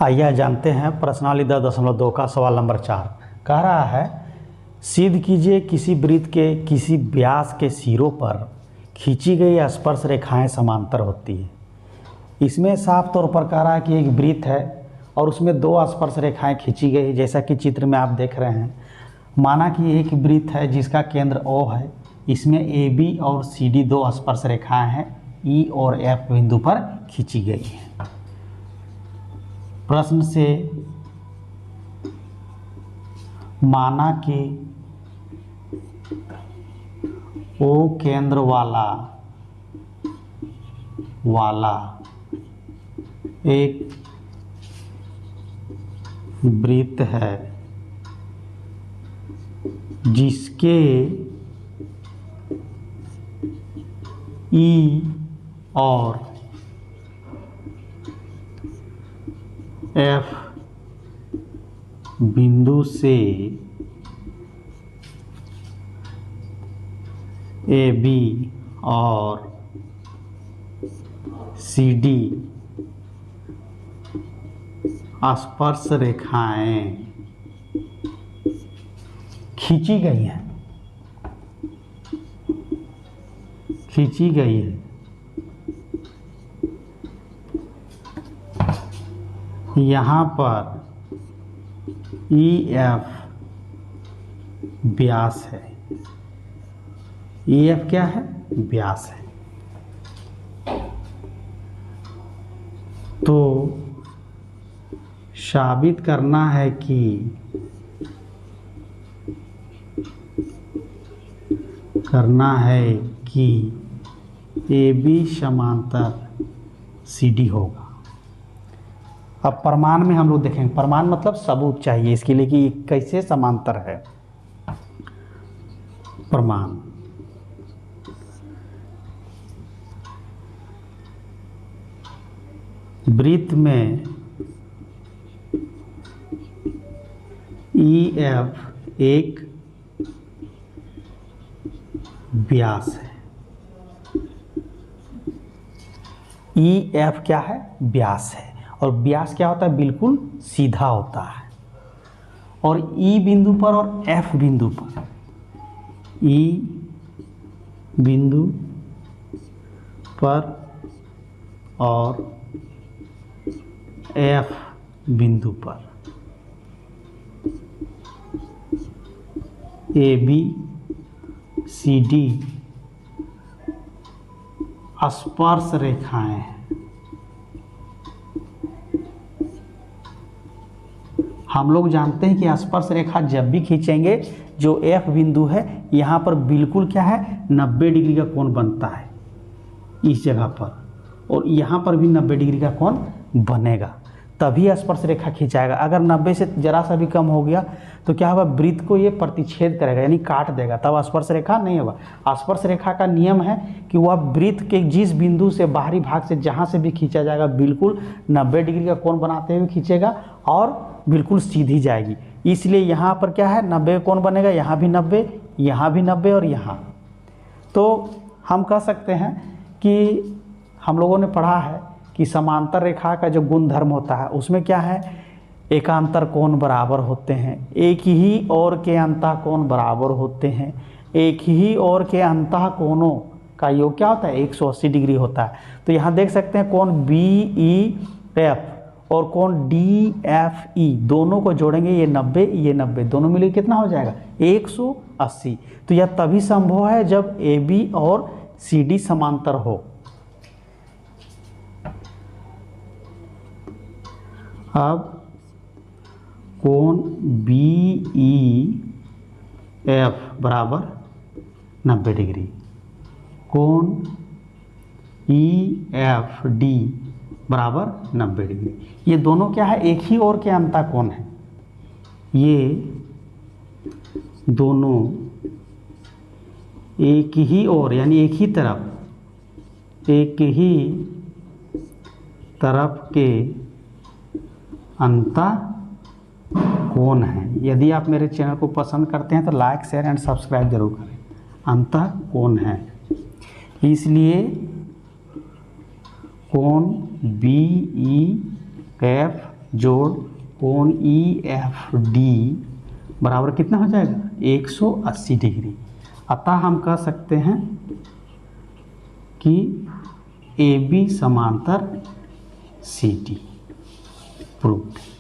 आइए जानते हैं प्रश्नावली 10.2 का सवाल नंबर 4। कह रहा है सिद्ध कीजिए किसी वृत्त के किसी व्यास के सिरों पर खींची गई स्पर्श रेखाएं समांतर होती है। इसमें साफ तौर पर कह रहा है कि एक वृत्त है और उसमें दो स्पर्श रेखाएं खींची गई है, जैसा कि चित्र में आप देख रहे हैं। माना कि एक वृत्त है जिसका केंद्र O है, इसमें AB और CD दो स्पर्श रेखाएं हैं E और F बिंदु पर खींची गई हैं। प्रश्न से माना कि O केंद्र वाला एक वृत्त है जिसके E और F बिंदु से AB और CD स्पर्श रेखाएं खींची गई है यहाँ पर EF व्यास है। EF क्या है? व्यास है। तो साबित करना है कि AB समांतर CD होगा। अब प्रमाण में हम लोग देखेंगे, प्रमाण मतलब सबूत चाहिए इसके लिए कि कैसे समांतर है। प्रमाण वृत्त में EF एक व्यास है। EF क्या है? व्यास है। और व्यास क्या होता है? बिल्कुल सीधा होता है। और E बिंदु पर और F बिंदु पर, E बिंदु पर और F बिंदु पर AB CD स्पर्श रेखाएं हैं। हम लोग जानते हैं कि स्पर्श रेखा जब भी खींचेंगे, जो F बिंदु है यहाँ पर बिल्कुल क्या है, 90 डिग्री का कोण बनता है इस जगह पर, और यहाँ पर भी 90 डिग्री का कोण बनेगा, तभी स्पर्श रेखा खींचाएगा। अगर 90 से जरा सा भी कम हो गया तो क्या होगा, वृत्त को ये प्रतिच्छेद करेगा, यानी काट देगा, तब स्पर्श रेखा नहीं होगा। स्पर्श रेखा का नियम है कि वह वृत्त के जिस बिंदु से बाहरी भाग से जहाँ से भी खींचा जाएगा बिल्कुल 90 डिग्री का कोण बनाते हुए खींचेगा और बिल्कुल सीधी जाएगी। इसलिए यहाँ पर क्या है, 90 कोण बनेगा, यहाँ भी 90, यहाँ भी 90 और यहाँ। तो हम कह सकते हैं कि हम लोगों ने पढ़ा है कि समांतर रेखा का जो गुण धर्म होता है उसमें क्या है, एकांतर कोण बराबर होते हैं, एक ही ओर के अंतः कोण बराबर होते हैं, एक ही ओर के अंतः कोणों का योग क्या होता है, 180 डिग्री होता है। तो यहाँ देख सकते हैं कोण BEF और कोण DFE दोनों को जोड़ेंगे, ये 90 दोनों मिले कितना हो जाएगा, 180। तो यह तभी संभव है जब AB और CD समांतर हो। अब कोण BEF बराबर 90 डिग्री, कोण EFD बराबर 90 डिग्री। ये दोनों क्या है, एक ही ओर के अंतः कोण है। ये दोनों एक ही ओर यानी एक ही तरफ के अंतः कोण है। यदि आप मेरे चैनल को पसंद करते हैं तो लाइक शेयर एंड सब्सक्राइब जरूर करें। अंतः कोण है, इसलिए कोण BEF जोड़ कोण EFD बराबर कितना हो जाएगा 180 डिग्री। अतः हम कह सकते हैं कि AB समांतर CD प्रूव्ड।